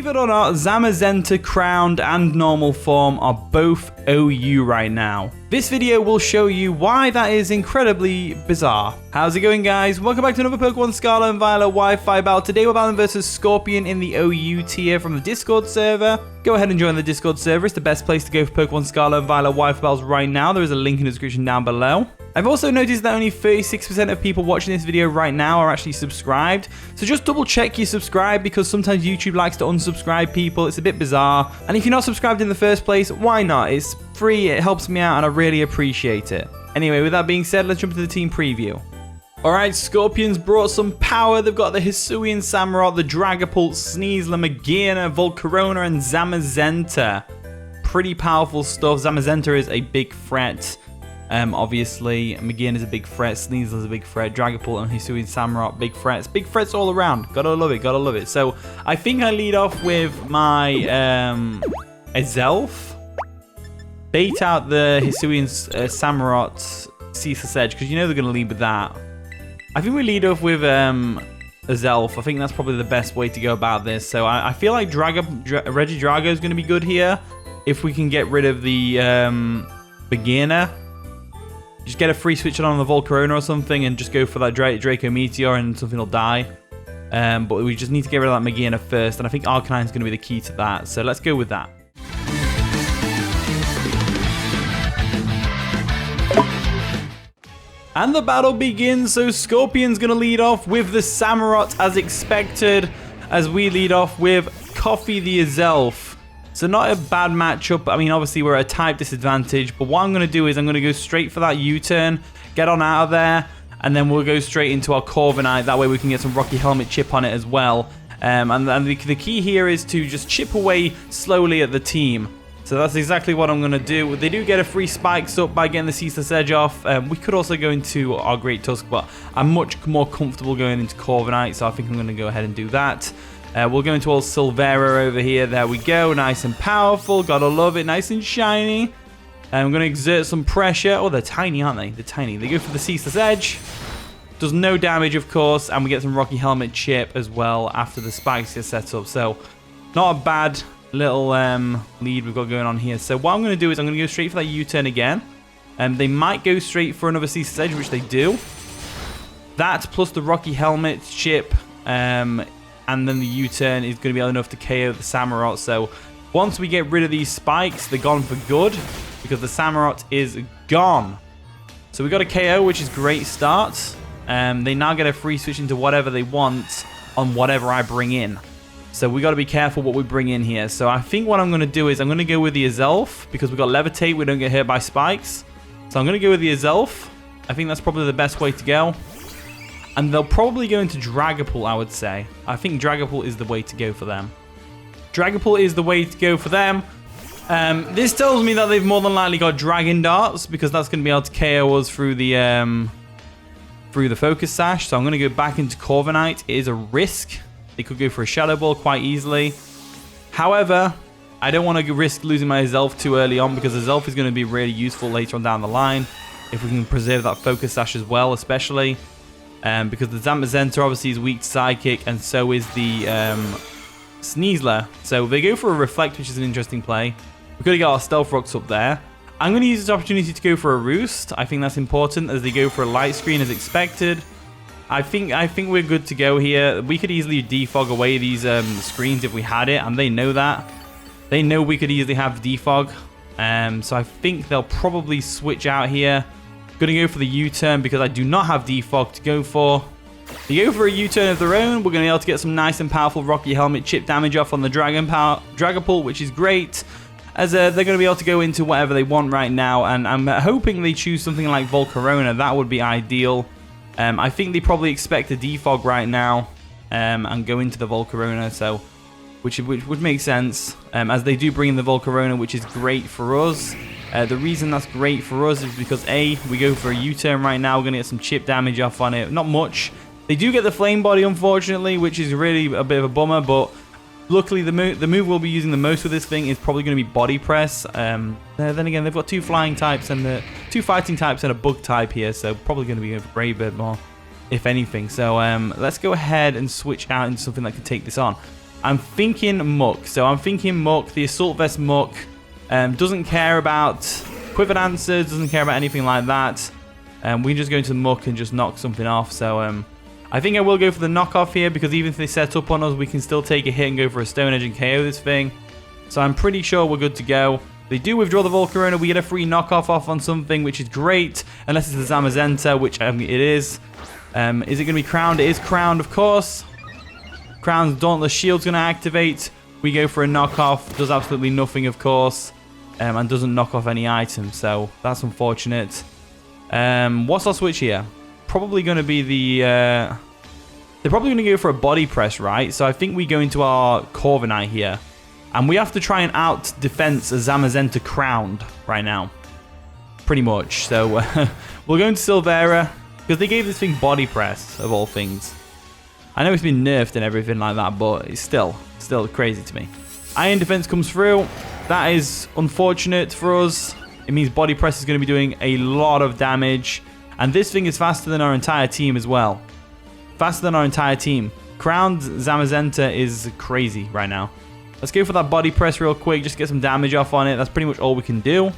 it or not, Zamazenta, Crowned, and Normal Form are both OU right now. This video will show you why that is incredibly bizarre. How's it going, guys? Welcome back to another Pokemon Scarlet and Violet Wi-Fi battle. Today we're battling versus Scorpion in the OU tier from the Discord server. Go ahead and join the Discord server. It's the best place to go for Pokemon Scarlet and Violet Wi-Fi battles right now. There is a link in the description down below. I've also noticed that only 36% of people watching this video right now are actually subscribed. So just double check you subscribe, because sometimes YouTube likes to unsubscribe people. It's a bit bizarre. And if you're not subscribed in the first place, why not? It's free, it helps me out, and I really appreciate it. Anyway, with that being said, let's jump into the team preview. Alright, Scorpions brought some power. They've got the Hisui and Samurott, the Dragapult, Sneasler, Magearna, Volcarona, and Zamazenta. Pretty powerful stuff. Zamazenta is a big threat. Obviously, Magearna is a big threat, Sneasler is a big threat, Dragapult and Hisui and Samurott, big threats. Big threats all around. Gotta love it, gotta love it. So, I think I lead off with my Azelf. Bait out the Hisui and Samurott Ceaseless Edge, because you know they're going to lead with that. I think we lead off with Azelf. I think that's probably the best way to go about this. So I feel like Regidrago is going to be good here. If we can get rid of the Magearna. Just get a free switch on the Volcarona or something and just go for that Draco Meteor and something will die. But we just need to get rid of that Magearna first. And I think Arcanine is going to be the key to that. So let's go with that. And the battle begins, so Scorpion's going to lead off with the Samurott as expected, as we lead off with Coffee the Azelf. So not a bad matchup. I mean, obviously we're at a type disadvantage, but what I'm going to do is I'm going to go straight for that U-turn, get on out of there, and then we'll go straight into our Corviknight. That way we can get some Rocky Helmet chip on it as well. And the key here is to just chip away slowly at the team. So that's exactly what I'm going to do. They do get a free Spikes up by getting the Ceaseless Edge off. We could also go into our Great Tusk, but I'm much more comfortable going into Corviknight, so I think I'm going to go ahead and do that. We'll go into all Silvera over here. There we go. Nice and powerful. Gotta love it. Nice and shiny. I'm going to exert some pressure. Oh, they're tiny, aren't they? They're tiny. They go for the Ceaseless Edge. Does no damage, of course, and we get some Rocky Helmet chip as well after the Spikes get set up. So, not a bad little lead we've got going on here. So what I'm going to do is I'm going to go straight for that U-turn again. They might go straight for another Ceaseless Edge, which they do. That plus the Rocky Helmet chip, and then the U-turn is going to be enough to KO the Samurott. So once we get rid of these Spikes, they're gone for good, because the Samurott is gone. So we got a KO, which is a great start. They now get a free switch into whatever they want on whatever I bring in. So we got to be careful what we bring in here. So I think what I'm going to do is I'm going to go with the Azelf, because we've got Levitate, we don't get hit by Spikes. So I'm going to go with the Azelf. I think that's probably the best way to go. And they'll probably go into Dragapult, I would say. I think Dragapult is the way to go for them. Dragapult is the way to go for them. This tells me that they've more than likely got Dragon Darts, because that's going to be able to KO us through the Focus Sash. So I'm going to go back into Corviknight. It is a risk. They could go for a Shadow Ball quite easily. However, I don't want to risk losing my Azelf too early on, because Azelf is going to be really useful later on down the line. If we can preserve that Focus Sash as well, especially. Because the Zamazenta obviously is weak to Psychic, and so is the Sneasler. So they go for a Reflect, which is an interesting play. We've got to get our Stealth Rocks up there. I'm going to use this opportunity to go for a Roost. I think that's important, as they go for a Light Screen as expected. I think we're good to go here. We could easily defog away these screens if we had it, and they know that. They know we could easily have defog. So I think they'll probably switch out here. Gonna go for the U-turn, because I do not have defog to go for. They go for a U-turn of their own. We're gonna be able to get some nice and powerful Rocky Helmet chip damage off on the Dragapult, which is great, as they're gonna be able to go into whatever they want right now. And I'm hoping they choose something like Volcarona. That would be ideal. I think they probably expect a defog right now, and go into the Volcarona, so which would make sense, as they do bring in the Volcarona, which is great for us. The reason that's great for us is because A, we go for a U-turn right now. We're going to get some chip damage off on it. Not much. They do get the Flame Body, unfortunately, which is really a bit of a bummer, but luckily the move we'll be using the most with this thing is probably going to be Body Press. Then again, they've got two flying types and two fighting types and a bug type here, so probably going to be a Brave Bird more, if anything. So let's go ahead and switch out into something that can take this on. I'm thinking Muck. So I'm thinking Muck. The Assault Vest Muck doesn't care about Quivered Answers, doesn't care about anything like that. We just go into Muck and just knock something off. So I think I will go for the knockoff here, because even if they set up on us, we can still take a hit and go for a Stone Edge and KO this thing. So I'm pretty sure we're good to go. They do withdraw the Volcarona. We get a free knockoff off on something, which is great. Unless it's the Zamazenta, which it is. Is it going to be crowned? It is crowned, of course. Crown's Dauntless Shield's going to activate. We go for a knockoff. Does absolutely nothing, of course. And doesn't knock off any items. So that's unfortunate. What's our switch here? Probably going to be the... they're probably going to go for a body press, right? So I think we go into our Corviknight here. And we have to try and out-defense a Zamazenta crowned right now. Pretty much. So we'll go into Silvera, because they gave this thing body press, of all things. I know it's been nerfed and everything like that, but it's still crazy to me. Iron Defense comes through. That is unfortunate for us. It means body press is going to be doing a lot of damage. And this thing is faster than our entire team as well. Faster than our entire team. Crowned Zamazenta is crazy right now. Let's go for that body press real quick, just get some damage off on it. That's pretty much all we can do.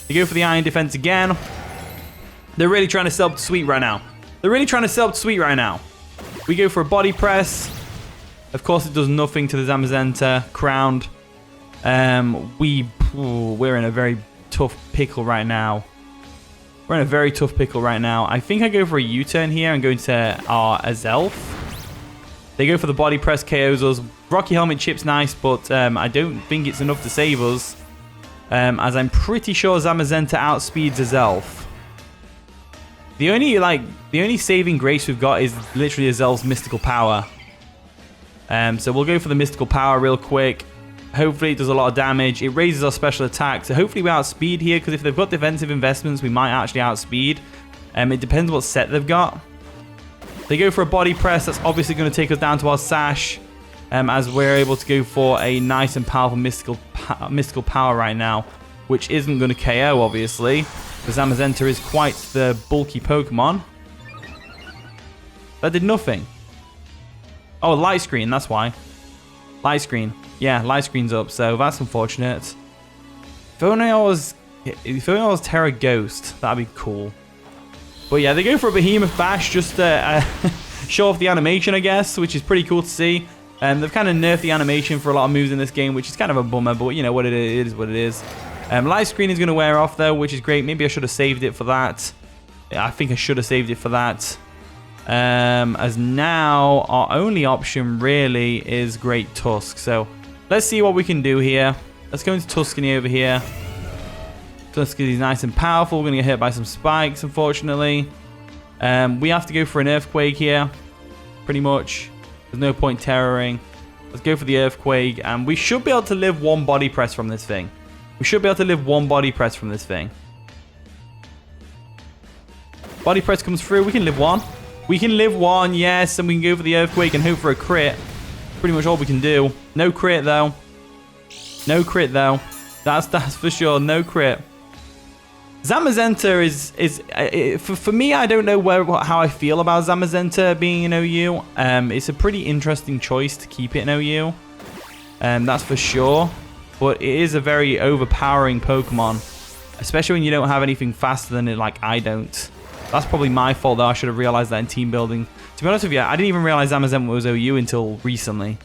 They go for the Iron Defense again. They're really trying to sell up to Sweet right now. We go for a body press. Of course, it does nothing to the Zamazenta. Crowned. We're in a very tough pickle right now. I think I go for a U-turn here and go into our Azelf. They go for the body press, KOs us. Rocky Helmet chip's nice, but I don't think it's enough to save us. As I'm pretty sure Zamazenta outspeeds Azelf. The only saving grace we've got is literally Azelf's mystical power. So we'll go for the mystical power real quick. Hopefully it does a lot of damage. It raises our special attack. So hopefully we outspeed here, because if they've got defensive investments, we might actually outspeed. It depends what set they've got. They go for a body press. That's obviously going to take us down to our Sash. As we're able to go for a nice and powerful mystical power right now, which isn't going to KO, obviously. The Zamazenta is quite the bulky Pokemon. That did nothing. Oh, light screen, that's why. Light screen. Yeah, light screen's up, so that's unfortunate. If only I was Tera Ghost, that'd be cool. But yeah, they go for a Behemoth Bash just to show off the animation, I guess, which is pretty cool to see. They've kind of nerfed the animation for a lot of moves in this game, which is kind of a bummer, but you know what it is what it is. Light screen is going to wear off, though, which is great. Maybe I should have saved it for that. Yeah, I think I should have saved it for that. As now, our only option really is Great Tusk. So let's see what we can do here. Let's go into Tuskany over here. Tuskany is nice and powerful. We're going to get hit by some spikes, unfortunately. We have to go for an Earthquake here, pretty much. There's no point terroring. Let's go for the Earthquake, and we should be able to live one body press from this thing. Body press comes through. We can live one. Yes, and we can go for the Earthquake and hope for a crit. Pretty much all we can do. No crit, though. That's for sure. No crit. Zamazenta is for me, I don't know how I feel about Zamazenta being an OU. It's a pretty interesting choice to keep it in OU. That's for sure. But it is a very overpowering Pokemon, especially when you don't have anything faster than it, like I don't. That's probably my fault, though. I should have realized that in team building. To be honest with you, I didn't even realize Zamazenta was OU until recently.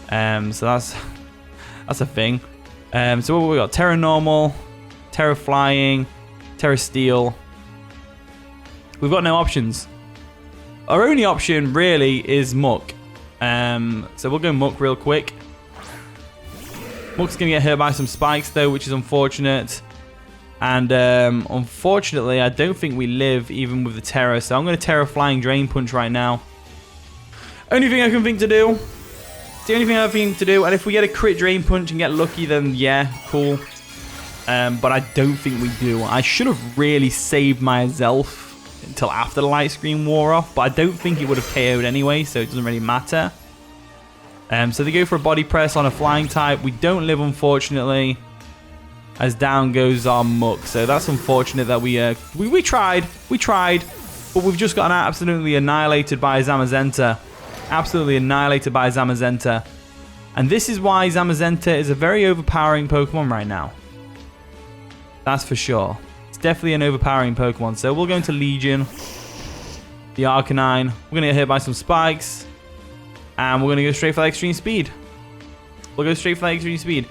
So that's a thing. So what we got? Tera Normal, Tera Flying, Tera Steel. We've got no options. Our only option really is Muck. So we'll go Muck real quick. Muck's going to get hurt by some spikes, though, which is unfortunate. And unfortunately, I don't think we live even with the Tera. So I'm going to Tera Flying Drain Punch right now. Only thing I can think to do. It's the only thing I think to do. And if we get a crit Drain Punch and get lucky, then yeah, cool. But I don't think we do. I should have really saved my Azelf until after the light screen wore off. But I don't think it would have KO'd anyway, so it doesn't really matter. So they go for a body press on a flying type. We don't live, unfortunately. As down goes our Muck. So that's unfortunate that we tried. But we've just gotten absolutely annihilated by Zamazenta. And this is why Zamazenta is a very overpowering Pokemon right now. That's for sure. It's definitely an overpowering Pokemon. So we'll go into Legion. The Arcanine. We're going to get hit by some spikes. And we're going to go straight for that extreme speed. We'll go straight for that extreme speed.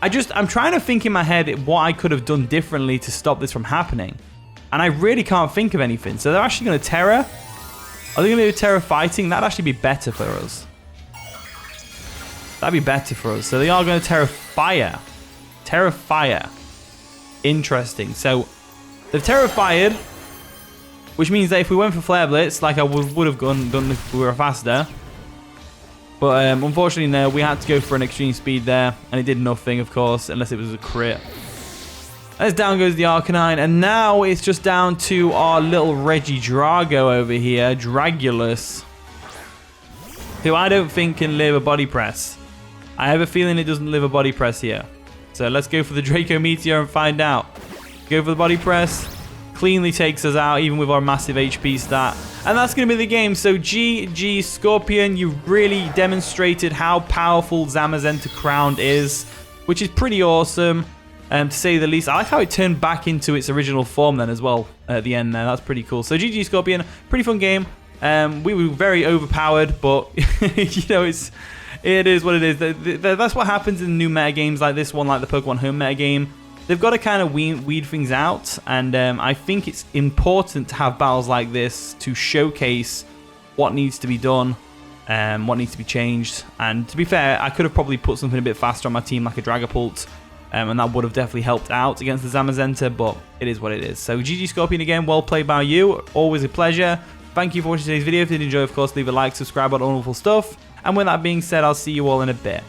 I'm trying to think in my head what I could have done differently to stop this from happening. And I really can't think of anything. So they're actually going to Tera. Are they going to do Tera fighting? That'd actually be better for us. That'd be better for us. So they are going to Tera Fire. Tera Fire. Interesting. So they've Tera Fired, which means that if we went for Flare Blitz, like I would have done if we were faster. But unfortunately, no, we had to go for an extreme speed there. And it did nothing, of course, unless it was a crit. As down goes the Arcanine. And now it's just down to our little Regidrago over here, Dragulus, who I don't think can live a body press. I have a feeling it doesn't live a body press here. So let's go for the Draco Meteor and find out. Go for the body press. Cleanly takes us out, even with our massive HP stat. And that's going to be the game. So GG Scorpion, you really demonstrated how powerful Zamazenta Crowned is, which is pretty awesome, to say the least. I like how it turned back into its original form then as well at the end there. That's pretty cool. So GG Scorpion, pretty fun game. We were very overpowered, but you know, it is what it is. That's what happens in new meta games like this one, like the Pokemon Home meta game. They've got to kind of weed things out, and I think it's important to have battles like this to showcase what needs to be done, what needs to be changed. And to be fair, I could have probably put something a bit faster on my team, like a Dragapult, and that would have definitely helped out against the Zamazenta, but it is what it is. So GG Scorpion again, well played by you, always a pleasure. Thank you for watching today's video. If you did enjoy, of course, leave a like, subscribe, all that wonderful stuff. And with that being said, I'll see you all in a bit.